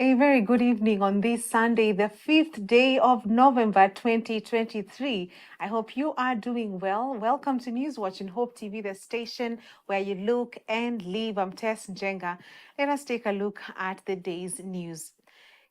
A very good evening on this Sunday, the 5th day of November 2023. I hope you are doing well. Welcome to Newswatch and Hope TV, the station where you look and live. I'm Tess Njenga. Let us take a look at the day's news.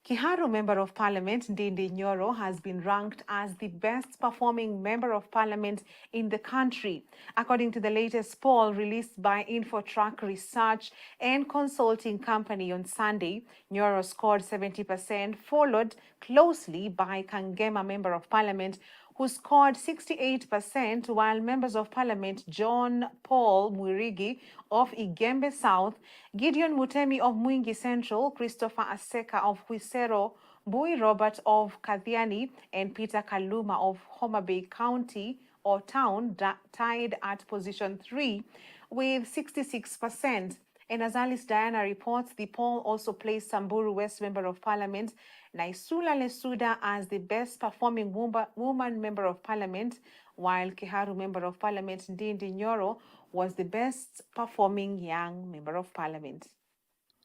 Kiharu Member of Parliament Njenga has been ranked as the best performing Member of Parliament in the country. According to the latest poll released by InfoTrack Research and Consulting Company on Sunday, Njenga scored 70%, followed closely by Kangema Member of Parliament, who scored 68%, while members of parliament John Paul Mwirigi of Igembe South, Gideon Mutemi of Mwingi Central, Christopher Aseka of Huisero, Bui Robert of Kathiani, and Peter Kaluma of Homa Bay County or Town tied at position 3 with 66%. And as Alice Diana reports, the poll also placed Samburu West Member of Parliament Naisula Lesuda as the best performing woman Member of Parliament, while Kiharu Member of Parliament Ndindi Nyoro was the best performing young Member of Parliament.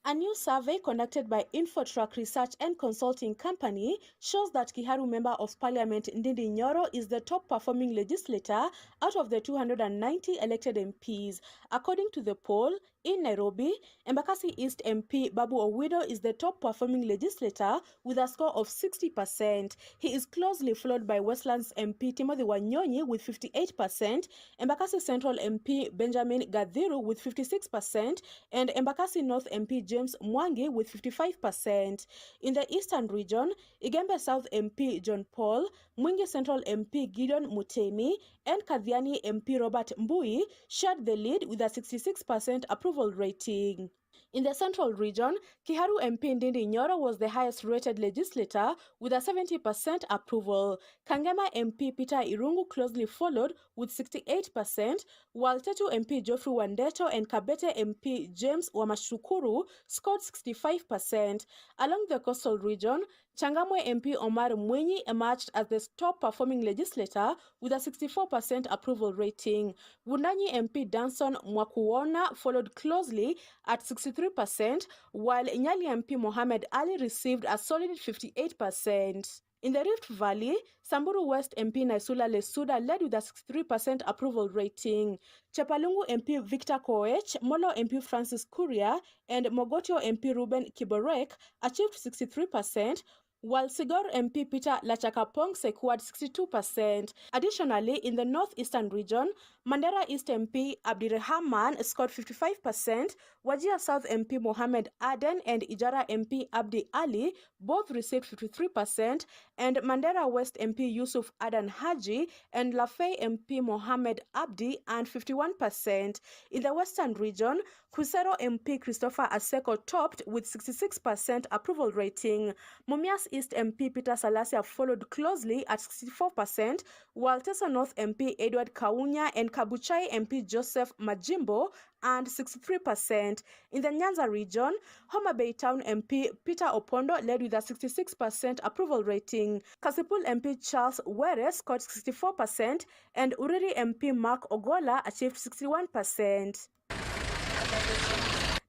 A new survey conducted by InfoTrack Research and Consulting Company shows that Kiharu Member of Parliament Ndindi Nyoro is the top performing legislator out of the 290 elected MPs. According to the poll, in Nairobi, Embakasi East MP Babu Owido is the top performing legislator with a score of 60%. He is closely followed by Westlands MP Timothy Wanyonyi with 58%, Embakasi Central MP Benjamin Gadhiru with 56%, and Embakasi North MP James Mwangi with 55%. In the Eastern region, Igembe South MP John Paul, Mwingi Central MP Gideon Mutemi, and Kathiani MP Robert Mbui shared the lead with a 66% approval rating. In the Central region, Kiharu MP Ndindi Nyoro was the highest rated legislator with a 70% approval. Kangema MP Peter Irungu closely followed with 68%, while Tetu MP Geoffrey Wandeto and Kabete MP James Wamashukuru scored 65%. Along the coastal region, Changamwe MP Omar Mwinyi emerged as the top performing legislator with a 64% approval rating. Wundanyi MP Danson Mwakuona followed closely at 63%, while Nyali MP Mohamed Ali received a solid 58%. In the Rift Valley, Samburu West MP Naisula Lesuda led with a 63% approval rating. Chepalungu MP Victor Koech, Molo MP Francis Kuria, and Mogotio MP Ruben Kiborek achieved 63%, while Sigor MP Peter Lachakapong secured 62%. Additionally, in the northeastern region, Mandera East MP Abdirahman scored 55%, Wajir South MP Mohamed Aden and Ijara MP Abdi Ali both received 53%, and Mandera West MP Yusuf Adan Haji and Lafay MP Mohamed Abdi earned 51%. In the western region, Huisero MP Christopher Aseko topped with 66% approval rating. Mumias East MP Peter Salasia followed closely at 64%, while Tessa North MP Edward Kaunya and Kabuchai MP Joseph Majimbo earned 63%. In the Nyanza region, Homa Bay Town MP Peter Opondo led with a 66% approval rating. Kasipul MP Charles Were scored 64%, and Uriri MP Mark Ogola achieved 61%.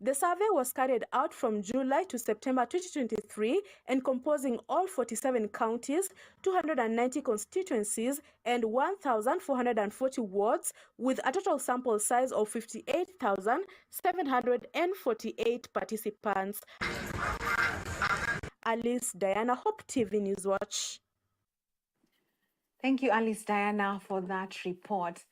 The survey was carried out from July to September 2023 and composing all 47 counties, 290 constituencies, and 1,440 wards, with a total sample size of 58,748 participants. Alice Diana, Hope TV Newswatch. Thank you, Alice Diana, for that report.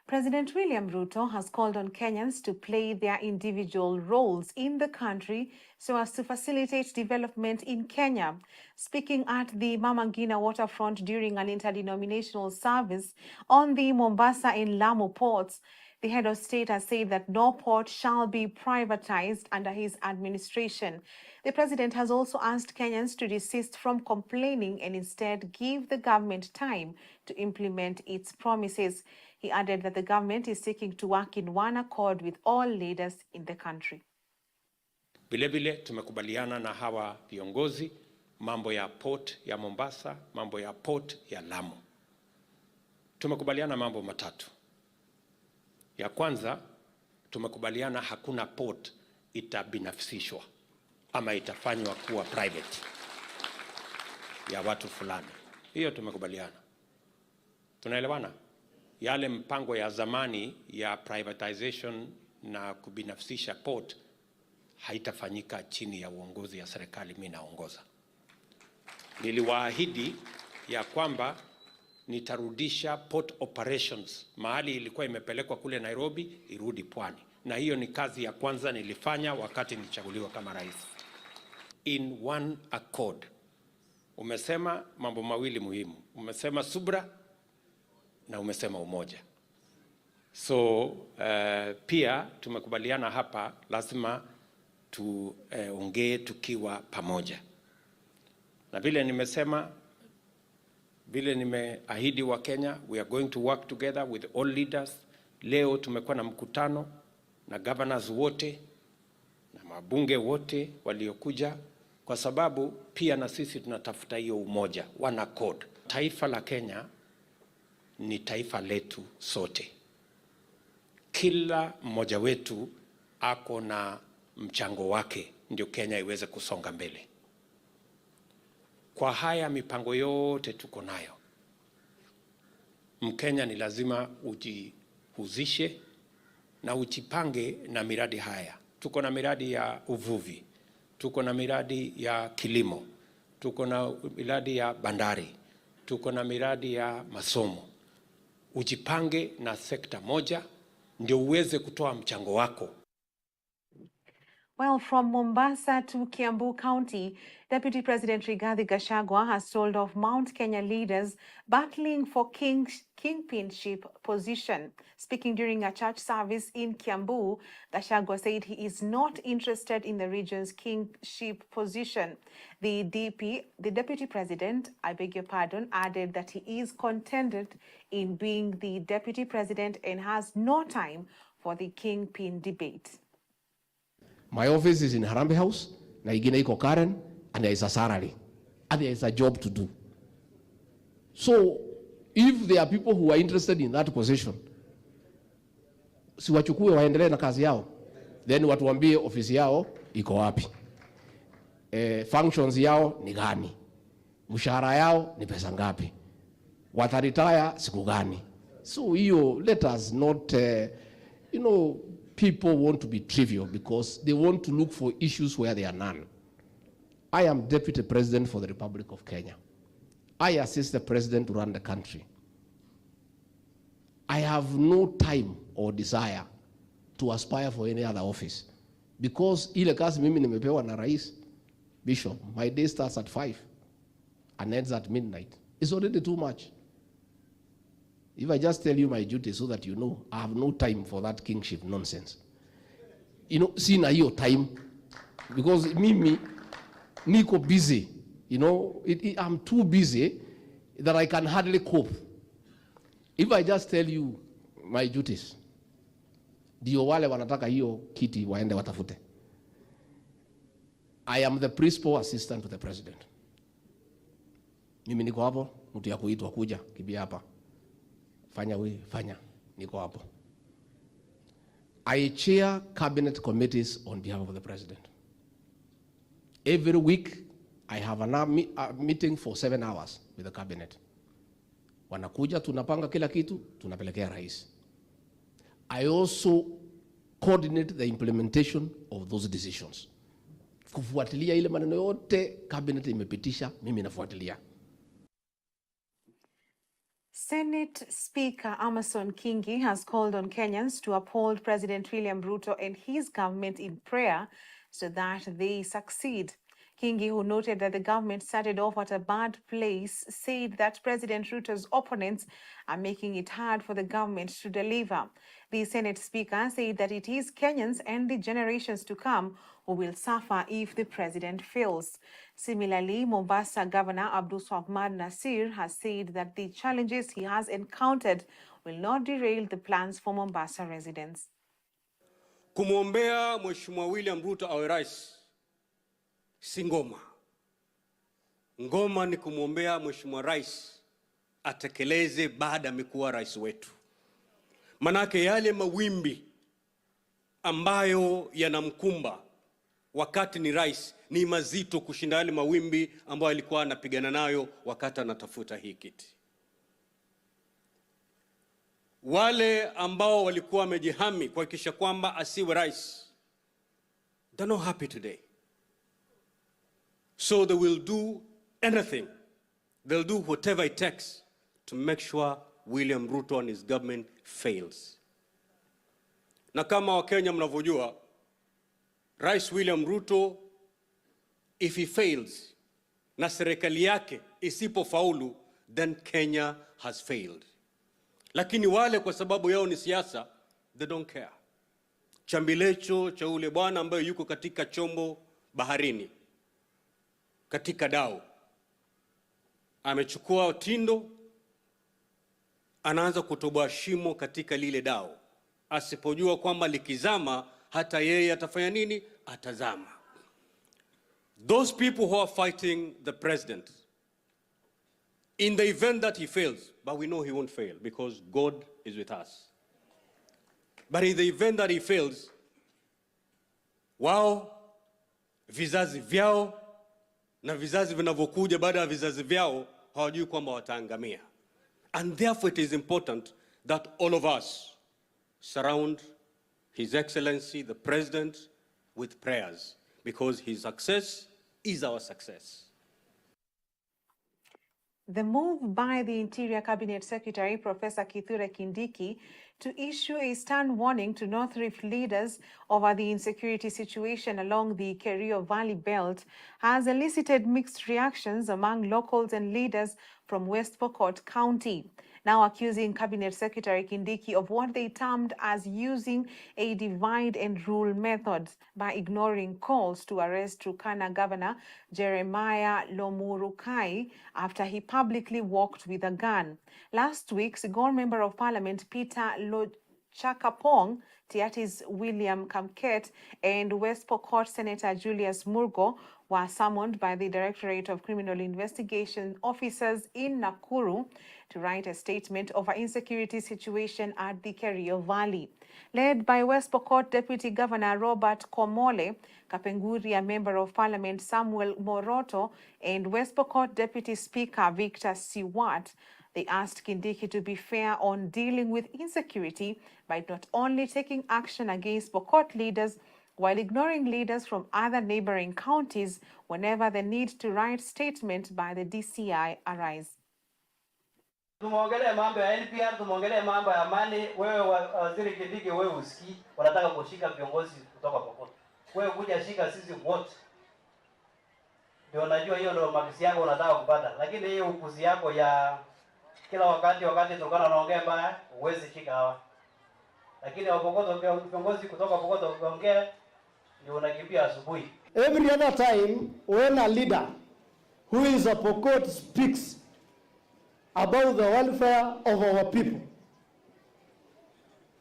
President William Ruto has called on Kenyans to play their individual roles in the country so as to facilitate development in Kenya. Speaking at the Mama Ngina waterfront during an interdenominational service on the Mombasa and Lamu ports, the head of state has said that no port shall be privatized under his administration. The president has also asked Kenyans to desist from complaining and instead give the government time to implement its promises. He added that the government is seeking to work in one accord with all leaders in the country. Vilevile tumekubaliana na hawa viongozi mambo ya port ya Mombasa, mambo ya port ya Lamu. Tumekubaliana mambo matatu. Ya kwanza, tumekubaliana hakuna port itabinafsishwa. ama itafanywa kuwa private ya watu fulani. Hiyo tumekubaliana. Tunaelewana? Yale mpango ya zamani ya privatization na kubinafsisha port haitafanyika chini ya uongozi ya serikali mimi naongoza. Niliwaahidi ya kwamba nitarudisha port operations mahali ilikuwa imepelekwa kule Nairobi irudi pwani. Na hiyo ni kazi ya kwanza nilifanya wakati nilichaguliwa kama rais. In one accord. Umesema mambo mawili muhimu. Umesema subra na umesema umoja. So pia tumekubaliana hapa lazima tuongee tukiwa pamoja. Na vile nimesema, vile nimeahidi wa Kenya, we are going to work together with all leaders. Leo tumekuwa na mkutano na governors wote na mabunge wote waliokuja, kwa sababu pia na sisi tunatafuta hiyo umoja, one accord. Taifa la Kenya ni taifa letu sote. Kila mmoja wetu ako na mchango wake ndio Kenya iweze kusonga mbele. Kwa haya mipango yote tuko nayo, Mkenya ni lazima ujihusishe na ujipange na miradi haya. Tuko na miradi ya uvuvi, tuko na miradi ya kilimo, tuko na miradi ya bandari, tuko na miradi ya masomo. Ujipange na sekta moja ndio uweze kutoa mchango wako. Well, from Mombasa to Kiambu County, Deputy President Rigathi Gachagua has told of Mount Kenya leaders battling for kingpinship position. Speaking during a church service in Kiambu, Gachagua said he is not interested in the region's kingship position. The Deputy President, I beg your pardon, added that he is contented in being the Deputy President and has no time for the kingpin debate. My office is in Harambee House, na ingine iko Karen, and there is a salary, and there is a job to do. So, if there are people who are interested in that position, si wachukue waendelee na kazi yao, then watuambie ofisi yao iko wapi, functions yao ni gani, mshahara yao ni pesa ngapi, wataretire siku gani. So let us not, people want to be trivial because they want to look for issues where there are none. I am Deputy President for the Republic of Kenya. I assist the President to run the country. I have no time or desire to aspire for any other office because ile kazi mimi nimepewa na Rais Bishop, my day starts at 5 and ends at midnight. It's already too much. If I just tell you my duty so that you know, I have no time for that kingship nonsense. Sina hiyo time because mimi niko busy. I'm too busy that I can hardly cope. If I just tell you my duties, ndio wale wanataka hiyo kiti waende watafute. I am the principal assistant to the president. Mimi niko hapo, mtu ya kuitwa kuja kibia hapa. Fanya, niko hapo. I chair cabinet committees on behalf of the president. Every week, I have a meeting for 7 hours with the cabinet. Wanakuja, tunapanga kila kitu, tunapelekea rais. I also coordinate the implementation of those decisions. Kufuatilia ile maneno yote cabinet imepitisha, mimi nafuatilia. Senate Speaker Amason Kingi has called on Kenyans to uphold President William Ruto and his government in prayer so that they succeed. Kingi, who noted that the government started off at a bad place, said that President Ruto's opponents are making it hard for the government to deliver. The Senate Speaker said that it is Kenyans and the generations to come who will suffer if the president fails. Similarly, Mombasa Governor Abdulswamad Nasir has said that the challenges he has encountered will not derail the plans for Mombasa residents. Kumwombea Mheshimiwa William Ruto awe rais si ngoma. Ngoma ni kumwombea Mheshimiwa rais atekeleze baada amekuwa rais wetu. Manake yale mawimbi ambayo yanamkumba wakati ni rais ni mazito kushinda yale mawimbi ambayo alikuwa anapigana nayo wakati anatafuta hii kiti. Wale ambao walikuwa wamejihami kuhakikisha kwamba asiwe rais, they're not happy today. So they will do anything. They'll do whatever it takes to make sure William Ruto and his government fails. Na kama Wakenya mnavyojua, Rais William Ruto, if he fails, na serikali yake isipofaulu, then Kenya has failed. Lakini wale kwa sababu yao ni siasa, they don't care. Chambilecho cha ule bwana ambaye yuko katika chombo baharini, katika dau, amechukua tindo, anaanza kutoboa shimo katika lile dau, asipojua kwamba likizama hata yeye atafanya nini? Atazama. Those people who are fighting the president, in the event that he fails, but we know he won't fail because God is with us. But in the event that he fails, wao, vizazi vyao na vizazi vinavyokuja baada ya vizazi vyao hawajui kwamba wataangamia. And therefore it is important that all of us surround His Excellency, the President, with prayers, because his success is our success. The move by the Interior Cabinet Secretary, Professor Kithure Kindiki, to issue a stern warning to North Rift leaders over the insecurity situation along the Kerio Valley Belt has elicited mixed reactions among locals and leaders from West Pokot County, now accusing Cabinet Secretary Kindiki of what they termed as using a divide and rule method by ignoring calls to arrest Turkana Governor Jeremiah Lomurukai after he publicly walked with a gun. Last week, Sigor Member of Parliament Peter Lochakapong, Tiatis William Kamket, and West Pokot Senator Julius Murgo were summoned by the Directorate of Criminal Investigation officers in Nakuru to write a statement over insecurity situation at the Kerio Valley. Led by West Pokot Deputy Governor Robert Komole, Kapenguria Member of Parliament Samuel Moroto, and West Pokot Deputy Speaker Victor Siwat, they asked Kindiki to be fair on dealing with insecurity by not only taking action against Pokot leaders while ignoring leaders from other neighboring counties whenever the need to write statement by the DCI arise. Tumongelee mambo ya NPR, tumongelee mambo ya amani. Wewe waziri Kindiki, wewe usikii wanataka kushika viongozi kutoka Pokot. Wewe kuja shika sisi wote. Ndio najua hiyo ndio matusi yako unataka kupata. Lakini hiyo upuzi yako ya kila wakati Turkana anaongea mbaya, uwezi shika hawa. Lakini Pokot viongozi kutoka Pokot wakiongea ndio unakimbia asubuhi. Every other time when a leader who is a Pokot speaks about the welfare of our people,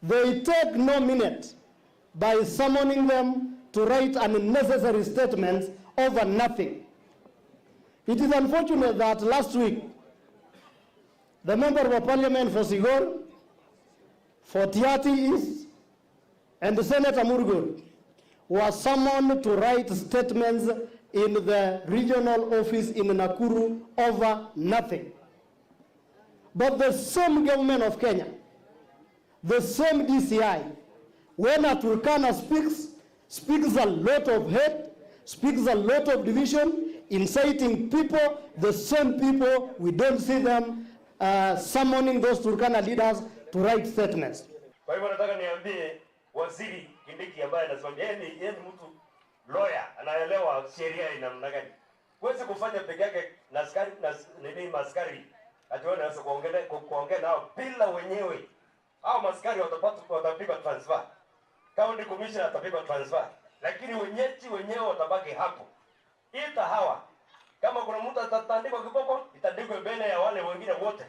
they take no minute by summoning them to write unnecessary statements over nothing. It is unfortunate that last week, the Member of Parliament for Sigor, for Tiati East, and Senator Murgo were summoned to write statements in the regional office in Nakuru over nothing. But the same government of Kenya, the same DCI, when a Turkana speaks a lot of hate, speaks a lot of division, inciting people, the same people, we don't see them summoning those Turkana leaders to write statements. Kwa hivyo nataka niambie waziri Kindiki ambaye anasema yeye ni mtu lawyer, anaelewa sheria ina namna gani. Huwezi kufanya peke yake na askari na nini maskari ati wanaweza kuongea nao bila wenyewe. Hao maskari watapigwa transfer. County commissioner atapigwa transfer. Lakini wenyewe watabaki hapo. Ita hawa kama kuna mtu atatandikwa kiboko, itandikwe mbele ya wale wengine wote.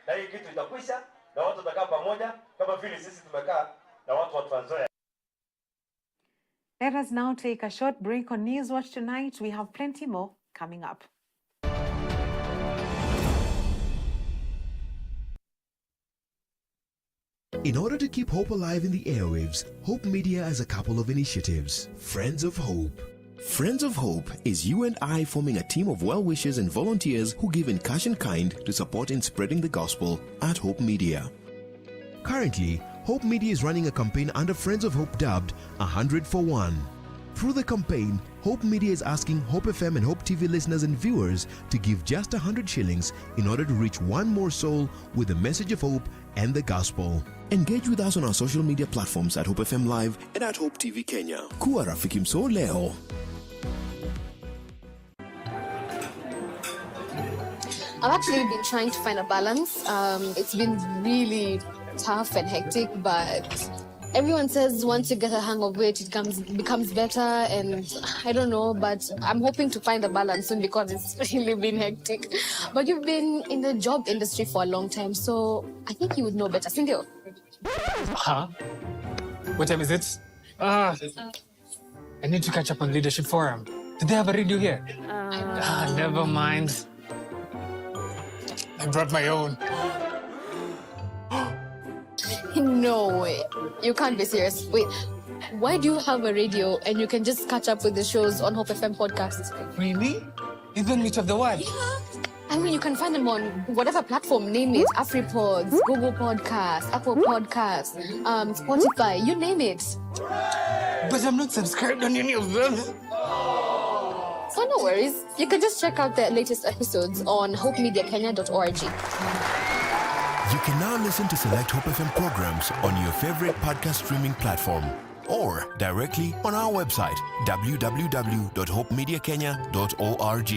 Na hii kitu itakwisha na watu watakaa pamoja kama vile sisi tumekaa na watu wa Trans Nzoia. Let us now take a short break on Newswatch tonight. We have plenty more coming up. In order to keep hope alive in the airwaves, Hope Media has a couple of initiatives. Friends of Hope. Friends of Hope is you and I forming a team of well-wishers and volunteers who give in cash and kind to support in spreading the gospel at Hope Media. Currently, Hope Media is running a campaign under Friends of Hope dubbed 100 for 1. Through the campaign, Hope Media is asking Hope FM and Hope TV listeners and viewers to give just 100 shillings in order to reach one more soul with the message of hope and the gospel. Engage with us on our social media platforms at Hope FM Live and at Hope TV Kenya. Kuwa rafiki mso leo. I've actually been trying to find a balance. It's been really tough and hectic, but everyone says once you get a hang of it, it becomes better, and I don't know, but I'm hoping to find a balance soon because it's really been hectic. But you've been in the job industry for a long time, so I think you would know better. Sindio? Huh? What time is it? I need to catch up on Leadership Forum. Do they have a radio here? Never mind. I brought my own. No way. You can't be serious. Wait, why do you have a radio and you can just catch up with the shows on Hope FM podcasts? Really? Even which of the what? I mean, you can find them on whatever platform, name it. AfriPods, Google Podcasts, Apple Podcasts, Spotify, you name it. But I'm not subscribed on any of them. So no worries. You can just check out the latest episodes on hopemediakenya.org. You can now listen to select Hope FM programs on your favorite podcast streaming platform or directly on our website, www.hopemediakenya.org.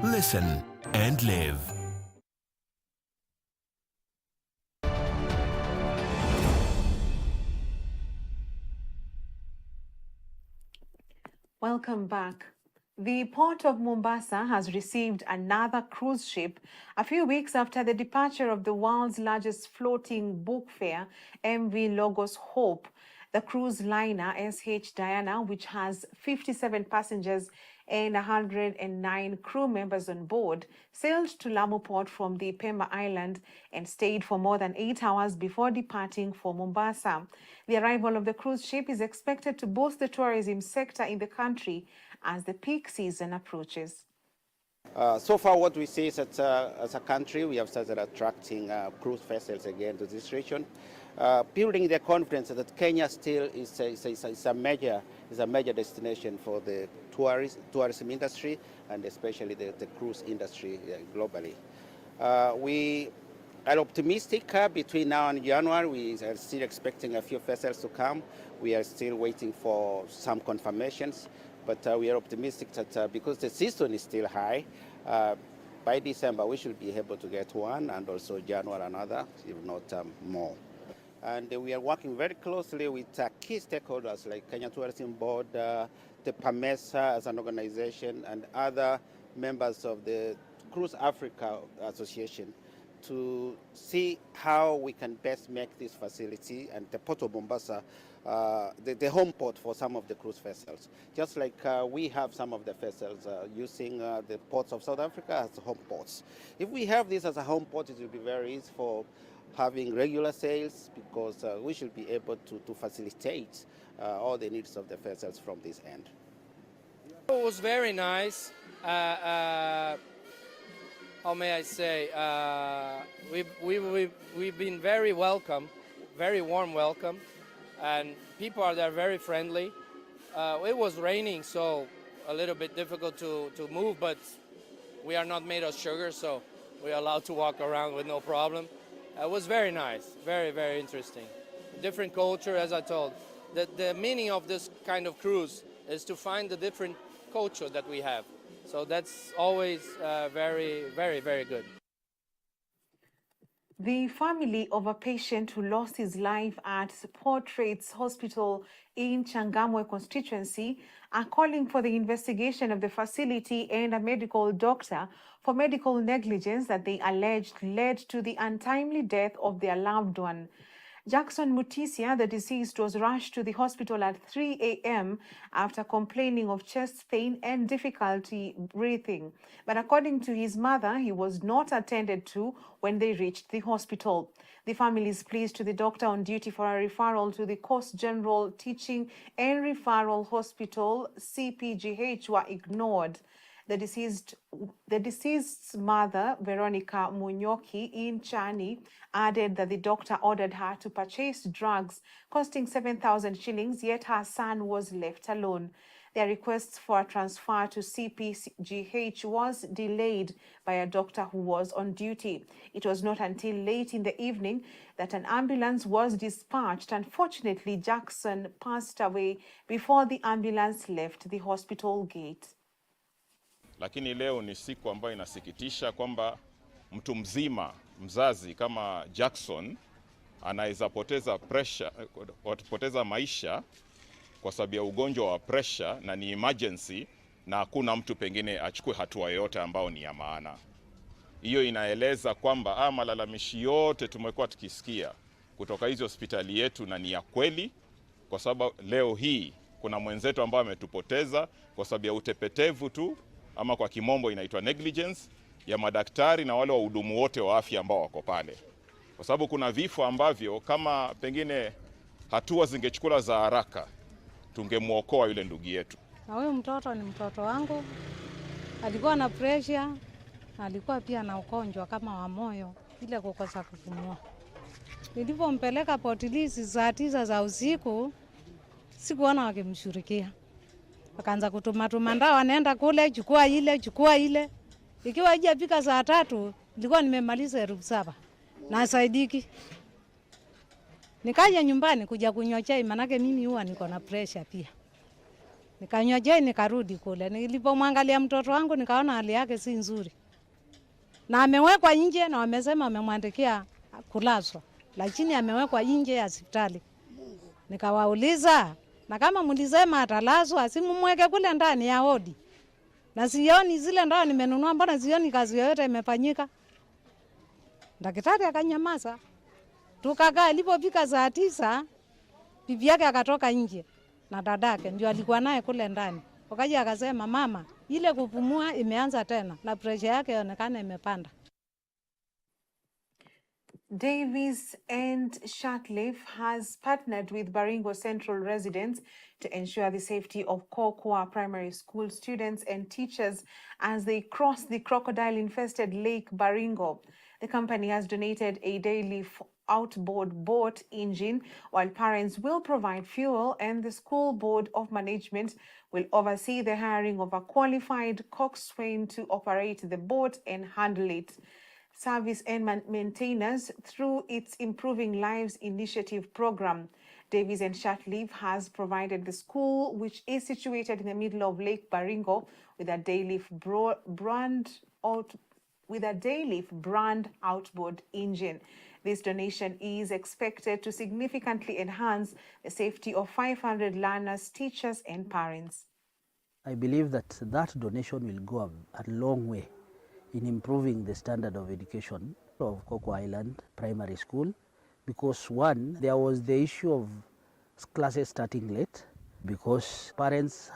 Listen and live. Welcome back. The port of Mombasa has received another cruise ship a few weeks after the departure of the world's largest floating book fair, MV Logos Hope. The cruise liner SH Diana, which has 57 passengers and 109 crew members on board, sailed to Lamu Port from the Pemba Island and stayed for more than 8 hours before departing for Mombasa. The arrival of the cruise ship is expected to boost the tourism sector in the country as the peak season approaches. So far, what we see is that as a country, we have started attracting cruise vessels again to this region, building the confidence that Kenya still is a major destination for the tourism industry and especially the cruise industry globally. We are optimistic between now and January. We are still expecting a few vessels to come. We are still waiting for some confirmations. But we are optimistic that because the season is still high, by December we should be able to get one, and also January another, if not more. And we are working very closely with key stakeholders like Kenya Tourism Board, the PAMESA as an organization, and other members of the Cruise Africa Association to see how we can best make this facility and the Port of Mombasa the home port for some of the cruise vessels. Just like we have some of the vessels using the ports of South Africa as home ports. If we have this as a home port, it will be very easy for having regular sales because we should be able to facilitate all the needs of the vessels from this end. It was very nice. How may I say? We've been very welcome, very warm welcome, and people are there very friendly. It was raining, so a little bit difficult to move, but we are not made of sugar, so we're allowed to walk around with no problem. It was very nice, very, very interesting. Different culture, as I told. The meaning of this kind of cruise is to find the different culture that we have. So that's always very, very, very good. The family of a patient who lost his life at Portraits Hospital in Changamwe constituency are calling for the investigation of the facility and a medical doctor for medical negligence that they alleged led to the untimely death of their loved one. Jackson Mutisia, the deceased, was rushed to the hospital at 3 a.m. after complaining of chest pain and difficulty breathing. But according to his mother, he was not attended to when they reached the hospital. The family's pleas to the doctor on duty for a referral to the Coast General Teaching and Referral Hospital, CPGH, were ignored. The deceased's mother, Veronica Munyoki in Chani, added that the doctor ordered her to purchase drugs costing 7,000 shillings, yet her son was left alone. Their request for a transfer to CPGH was delayed by a doctor who was on duty. It was not until late in the evening that an ambulance was dispatched. Unfortunately, Jackson passed away before the ambulance left the hospital gate. Lakini leo ni siku ambayo inasikitisha kwamba mtu mzima, mzazi kama Jackson anaweza poteza maisha kwa sababu ya ugonjwa wa pressure na ni emergency na hakuna mtu pengine achukue hatua yoyote ambao ni ya maana. Hiyo inaeleza kwamba malalamishi yote tumekuwa tukisikia kutoka hizo hospitali yetu na ni ya kweli, kwa sababu leo hii kuna mwenzetu ambao ametupoteza kwa sababu ya utepetevu tu, ama kwa kimombo inaitwa negligence ya madaktari na wale wahudumu wote wa afya ambao wako pale. Kwa sababu kuna vifo ambavyo kama pengine hatua zingechukua za haraka tungemuokoa yule ndugu yetu. Na huyu mtoto ni mtoto wangu. Alikuwa na pressure, alikuwa pia na ugonjwa kama wa moyo, ile kukosa kupumua. Nilipompeleka Potilisi saa 9 za usiku, sikuona wakimshirikia. Wakaanza kutuma ndawa, nenda kule, chukua ile. Ikiwa haijafika saa 3, nilikuwa nimemaliza 7,000 na saidiki. Nikaja nyumbani kuja kunywa chai, manake mimi huwa niko na pressure pia. Nikanywa chai nikarudi kule. Nilipomwangalia mtoto wangu nikaona hali yake si nzuri. Na amewekwa nje na wamesema wamemwandikia kulazwa. Lakini amewekwa nje ya hospitali. Nikawauliza, na kama mlisema atalazwa, simumweke kule ndani ya wodi. Na sioni zile ndawa nimenunua, mbona sioni kazi yoyote imefanyika? Daktari akanyamaza. Tukakaa, ilipofika saa 9, bibi yake akatoka nje na dadake ndio alikuwa naye kule ndani. Wakaja akasema, mama, ile kupumua imeanza tena na pressure yake inaonekana imepanda. Davies and Shatleaf has partnered with Baringo Central residents to ensure the safety of Koko primary school students and teachers as they cross the crocodile-infested Lake Baringo. The company has donated a daily outboard boat engine, while parents will provide fuel and the school board of management will oversee the hiring of a qualified coxswain to operate the boat and handle it. Service and maintainers through its Improving Lives initiative program. Davies and Shatleaf has provided the school, which is situated in the middle of Lake Baringo, with a Dayleaf brand outboard engine. This donation is expected to significantly enhance the safety of 500 learners, teachers, and parents. I believe that donation will go a long way in improving the standard of education of Koko Island Primary School, because one, there was the issue of classes starting late because parents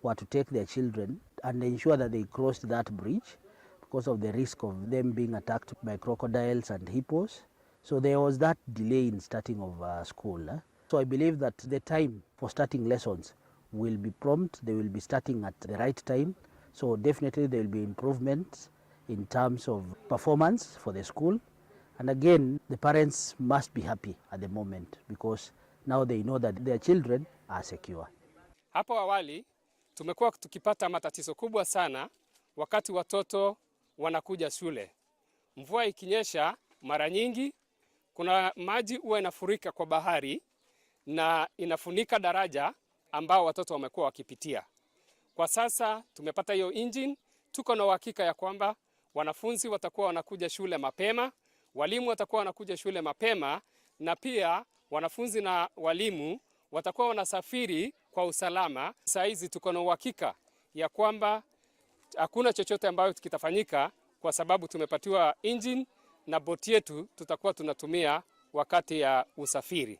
were to take their children and ensure that they crossed that bridge because of the risk of them being attacked by crocodiles and hippos. So there was that delay in starting of school. So I believe that the time for starting lessons will be prompt, they will be starting at the right time. So definitely there will be improvements in terms of performance for the school. And again, the parents must be happy at the moment because now they know that their children are secure. Hapo awali tumekuwa tukipata matatizo kubwa sana wakati watoto wanakuja shule. Mvua ikinyesha mara nyingi kuna maji huwa inafurika kwa bahari na inafunika daraja ambao watoto wamekuwa wakipitia. Kwa sasa tumepata hiyo engine, tuko na uhakika ya kwamba wanafunzi watakuwa wanakuja shule mapema, walimu watakuwa wanakuja shule mapema, na pia wanafunzi na walimu watakuwa wanasafiri kwa usalama. Saa hizi tuko na uhakika ya kwamba hakuna chochote ambayo kitafanyika kwa sababu tumepatiwa engine na boti yetu tutakuwa tunatumia wakati ya usafiri.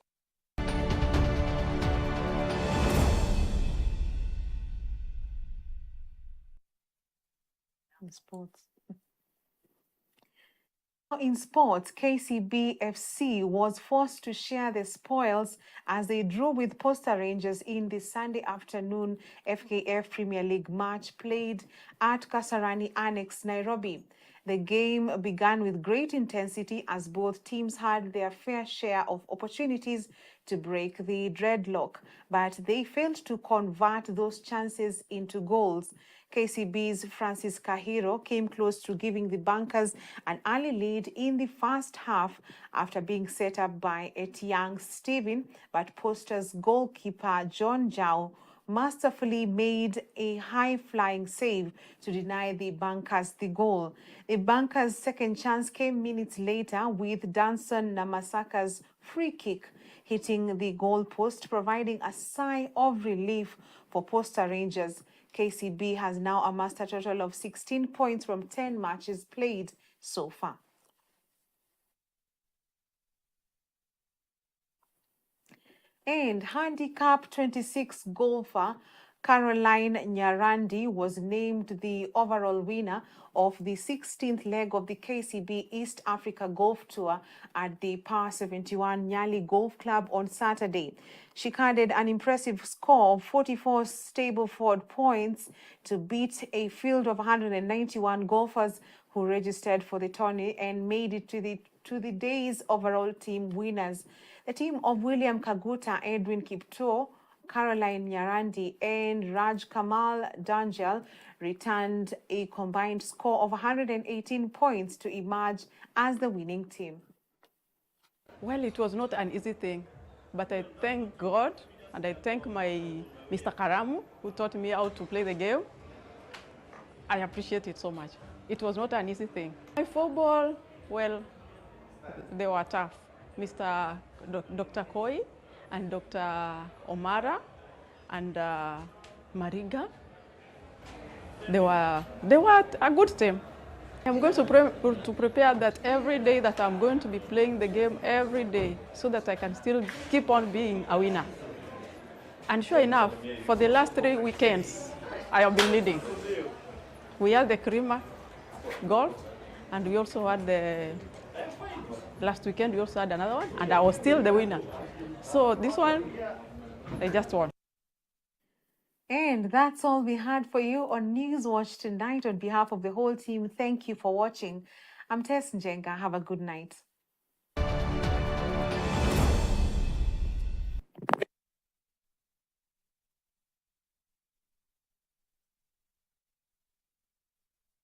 In sports, KCB FC was forced to share the spoils as they drew with Posta Rangers in the Sunday afternoon FKF Premier League match played at Kasarani Annex, Nairobi. The game began with great intensity as both teams had their fair share of opportunities to break the dreadlock, but they failed to convert those chances into goals. KCB's Francis Kahiro came close to giving the Bankers an early lead in the first half after being set up by Etiang Stephen, but Posta's goalkeeper John Jao masterfully made a high-flying save to deny the Bankers the goal. The Bankers' second chance came minutes later with Danson Namasaka's free kick hitting the goal post, providing a sigh of relief for Posta Rangers. KCB has now amassed a total of 16 points from 10 matches played so far. And handicap 26 golfer Caroline Nyarandi was named the overall winner of the 16th leg of the KCB East Africa Golf Tour at the Par 71 Nyali Golf Club on Saturday. She carded an impressive score of 44 Stableford points to beat a field of 191 golfers who registered for the tourney and made it to the day's overall team winners. The team of William Kaguta, Edwin Kipto, Caroline Nyarandi, and Raj Kamal Danjal returned a combined score of 118 points to emerge as the winning team. Well, it was not an easy thing, but I thank God and I thank my Mr. Karamu who taught me how to play the game. I appreciate it so much. It was not an easy thing. My football, well, they were tough. Dr. Koi and Dr. Omara and Mariga, they were a good team. I'm going to prepare that every day that I'm going to be playing the game every day so that I can still keep on being a winner. And sure enough, for the last 3 weekends, I have been leading. We had the Krima golf, and we also had the last weekend, we also had another one, and I was still the winner. So this one, I just won. And that's all we had for you on Newswatch tonight. On behalf of the whole team, thank you for watching. I'm Tess Njenga. Have a good night.